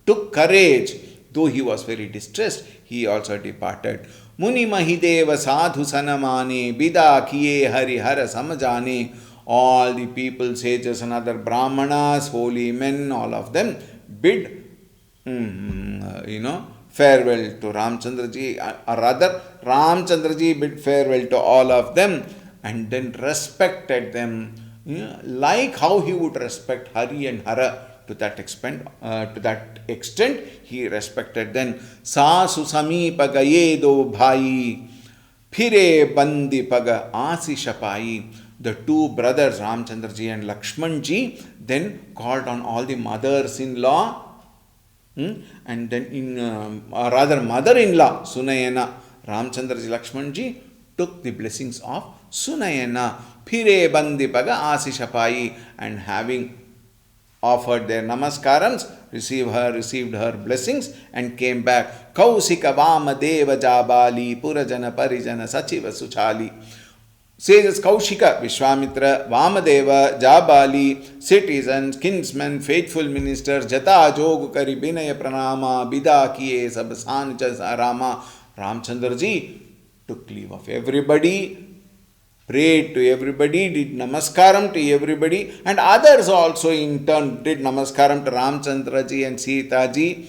took courage. Though he was very distressed, he also departed. Muni Mahideva Sadhu Sanamane, Bida Kiye Hari Hara Samajane. All the people, sages and other Brahmanas, holy men, all of them bid, farewell to Ramchandra ji, or rather, Ramchandra ji bid farewell to all of them, and then respected them, like how he would respect Hari and Hara. To that extent, he respected them. Sasu samipa gaye do bhai, phire bandi paga asi shapai. The two brothers, Ramchandra ji and Lakshman ji, then called on all the mothers-in-law, and then mother-in-law, Sunayana. Ramchandra ji, Lakshman ji took the blessings of Sunayana. Phire bandi paga asi shapai, and having offered their namaskarams, received her blessings, and came back. Kausika Vamadeva Jabali, Purajana Parijana Sachiva Suchali. Sages Kaushika, Vishwamitra, Vamadeva, Jabali, citizens, kinsmen, faithful ministers, Jata Jogukari Binaya Pranama, Bida Kiye Sabsancha Rama. Ramchandra ji took leave of everybody, prayed to everybody, did namaskaram to everybody, and others also in turn did namaskaram to Ramchandra ji and Sita ji,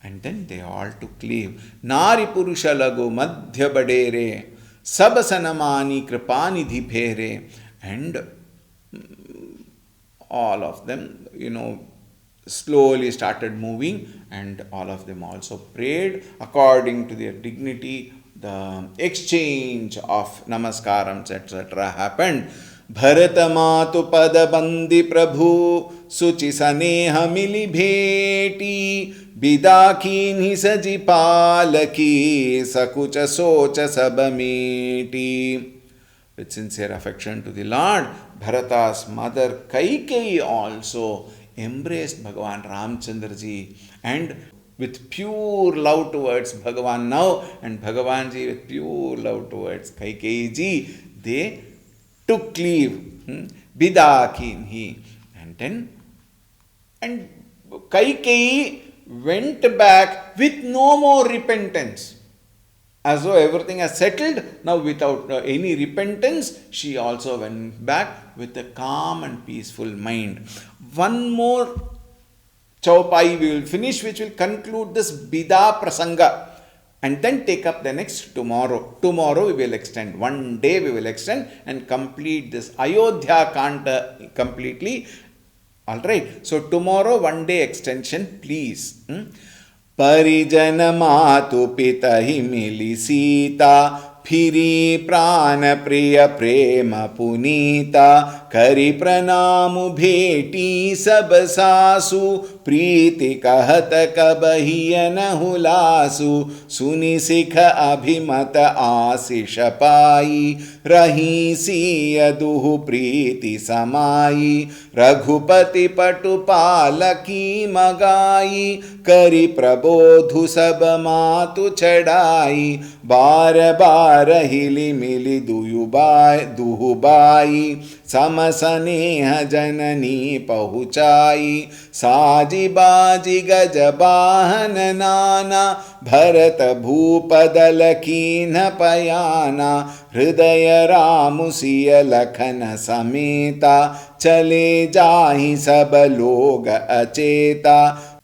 and then they all took leave. Nari Purusha Lagu Madhya Badere, Sabasanamani Kripani Dhipere, and all of them, slowly started moving, and all of them also prayed according to their dignity. The exchange of namaskarams, etc. happened. Bharata matu pada bandi prabhu, suchi saneha mili bheti, bida kinhi saji palaki, sakucha socha sabameti. With sincere affection to the Lord, Bharata's mother Kaikeyi also embraced Bhagavan Ramchandra ji, and with pure love towards Bhagavan now, and Bhagavan ji with pure love towards Kaikeyi ji, they took leave. Bida kinhi. And Kaikeyi went back with no more repentance. As though everything has settled, now without any repentance, she also went back with a calm and peaceful mind. One more Chaupai we will finish, which will conclude this Bida Prasanga, and then take up the next tomorrow. Tomorrow we will extend. One day we will extend and complete this Ayodhya Kanda completely. Alright. So tomorrow one day extension, please. परिजन मातु पिता ही मिली Sita, free प्राण प्रिय प्रेम पुनीता, करी प्रणाम भेटी सब सासु, प्रीति कहत कबहियन हुलासु, सुनि सिख अभिमत आशीष पाई, रही सिय दुहु प्रीति समाई, रघुपति पटुपाल की मगाई, करी प्रबोधु सब मातु चढ़ाई, बार बार हिली मिली दुहु बाई, सम स्नेह जननी पहुँचाई, साजी बाजी गज बाहन नाना, भरत भूपदल कीन पयाना, हृदय रामु सिय लखन समेता, चले जाहि सब लोग अचेता,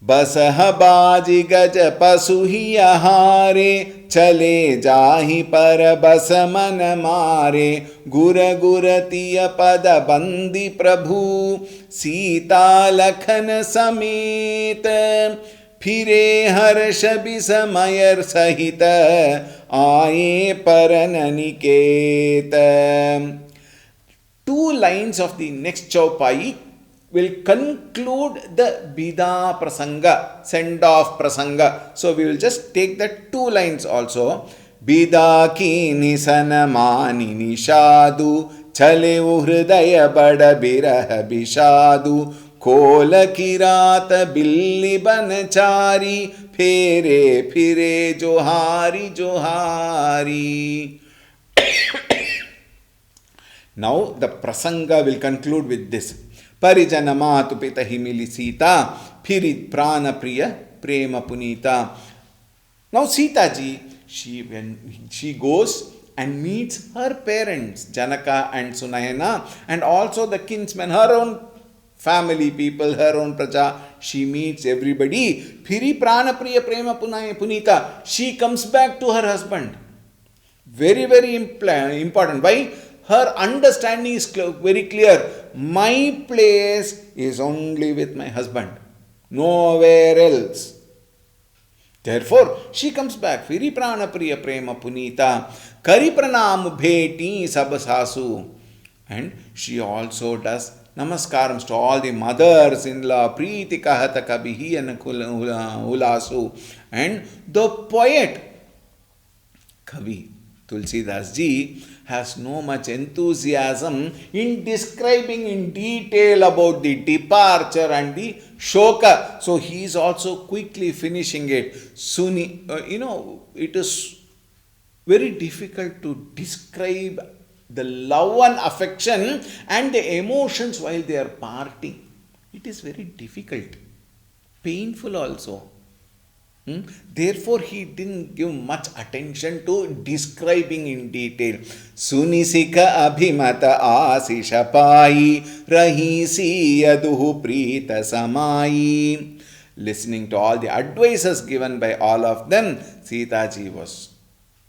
बसह बाजी गज पशु ही आहारे, चले जाहि पर बस मन मारे, गुर गुरतिय पद बंदी प्रभु, सीता लखन समेत, फिरे हर्ष विस्मय सहित, आए परन Niket. 2 lines of the next Chaupai will conclude the Bida Prasanga, send off Prasanga. So we will just take that 2 lines also. Bida ki nisan mani nishadu, chale hridaya bada birah bishadu, खोल की रात बिल्ली बनचारी, फेरे फिरे Johari Johari. Now the prasanga will conclude with this. Parijana matu pita himili sita, phirit prana priya prema punita. Now Sita ji, when she goes and meets her parents, Janaka and Sunayana, and also the kinsmen, her own family people, her own praja, she meets everybody. Phiri prana priya prema punita. She comes back to her husband. Very, very important. Why? Her understanding is very clear. My place is only with my husband, nowhere else. Therefore, she comes back. Phiri prana priya prema punita, kari pranam bheti sab sasu. And she also does namaskarams to all the mothers-in-law, Preeti Kahata Kabihi and Ulasu. And the poet, Kavi Tulsidas ji, has no much enthusiasm in describing in detail about the departure and the shoka. So he is also quickly finishing it. Suni, it is very difficult to describe the love and affection and the emotions while they are parting. It is very difficult, painful also. Therefore, he didn't give much attention to describing in detail. Sunisika abhimata asisha pai, rahi siya duhu prita samai. Listening to all the advices given by all of them, Sita ji was,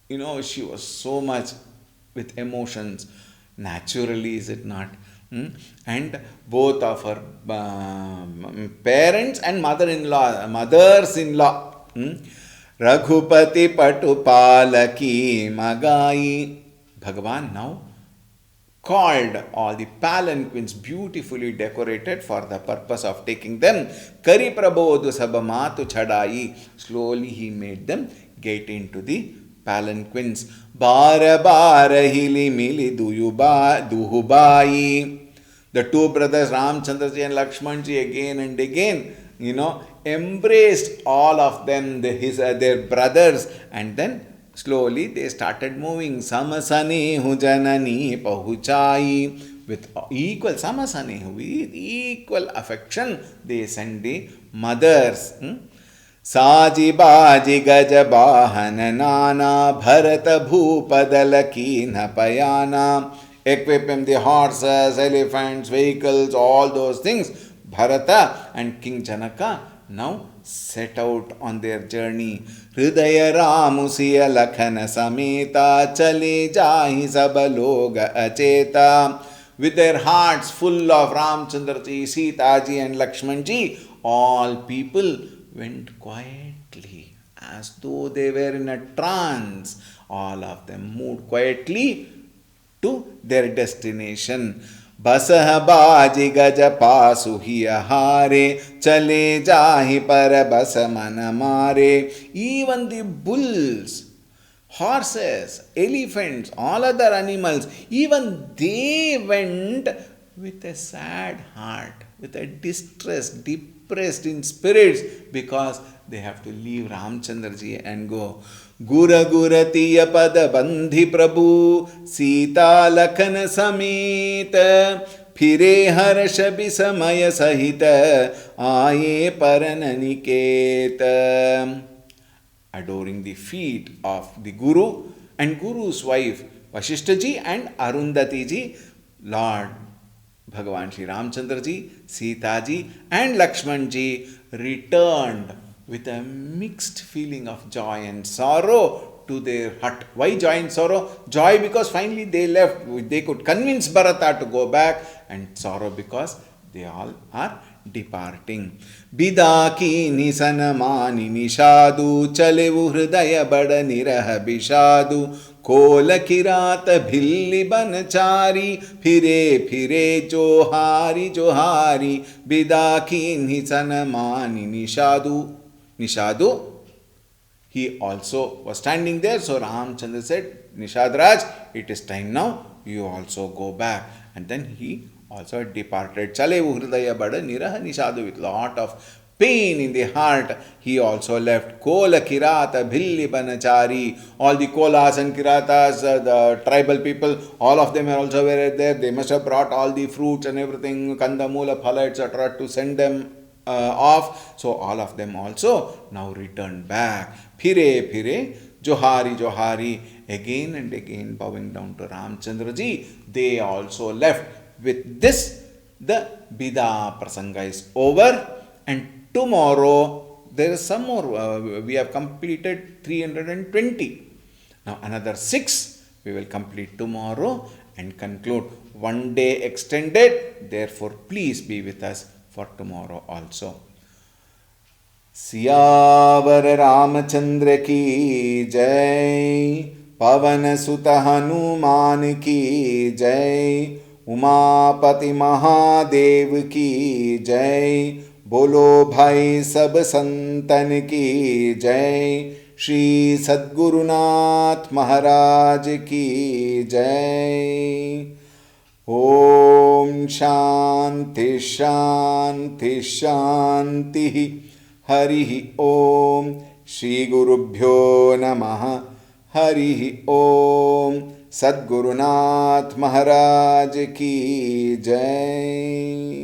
she was so much with emotions. Naturally, is it not? And both of her parents and mothers-in-law, Raghupati Patupalaki Magai. Bhagavan now called all the palanquins beautifully decorated for the purpose of taking them. Kari Prabodhu Sabamatu Chadai. Slowly he made them get into the palanquins. Bara bara hili mili duhubai. The 2 brothers Ramchandraji and Lakshmanji again and again, embraced all of them, their brothers, and then slowly they started moving. Samasanehu janani pahuchai. With equal samasanehu, with equal affection, they send the mothers. Saji baji gaja bahana nana, bharata bhupadala kina payana. Equip him the horses, elephants, vehicles, all those things. Bharata and King Janaka now set out on their journey. Hridaya Ramusiya Lakhana Sameta Chale Jahi Sab Log Acheta. With their hearts full of Ramchandra ji, Sita ji and Lakshman ji, all people went quietly as though they were in a trance. All of them moved quietly to their destination. Basah baji gaja pasu hiya hare, chale jahi par bas man mare. Even the bulls, horses, elephants, all other animals, even they went with a sad heart, with a depressed in spirits, because they have to leave Ramchandra ji and go. Gura Guratiya Pada Bandhi Prabhu Sita Lakhan Sameta Phire Harsh Bisamaya Sahita Aaye Parananiketa. Adoring the feet of the Guru and Guru's wife Vasishtha ji and Arundhati ji, Lord Bhagavan Shri Ramchandra ji, Sita ji and Lakshman ji returned with a mixed feeling of joy and sorrow to their hut. Why joy and sorrow? Joy because finally they left. They could convince Bharata to go back, and sorrow because they all are departing. Bida ki nisana mani nishadu chalevu hridaya bada niraha bishadu kola kirata bhilli banachari phire phire johari johari. Bida ki nisana mani nishadu. He also was standing there. So Ramchandra said, Nishadraj, it is time now. You also go back. And then he also departed. Chalevu hridaya bada niraha nishadu. With lot of pain in the heart, he also left. Kola kirata bhilli banachari. All the kolas and kiratas, the tribal people, all of them are also were there. They must have brought all the fruits and everything, kandamula, phala, etc. to send them off. So all of them also now returned back. Phire phire johari johari. Again and again bowing down to Ramchandra ji, they also left. With this, the Bida Prasanga is over, and tomorrow there is some more. We have completed 320. Now another 6 we will complete tomorrow and conclude. One day extended, therefore please be with us for tomorrow also. Siyavar Ramchandra की जय, पवन सुत हनुमान की जय, उमापति महादेव की जय, बोलो भाई सब संतन की जय, श्री सद्गुरुनाथ महाराज की जय। ओम शांति शांति शांति। हरि ओम। श्री गुरुभ्यो नमः। हरि ओम। सद्गुरुनाथ महाराज की जय।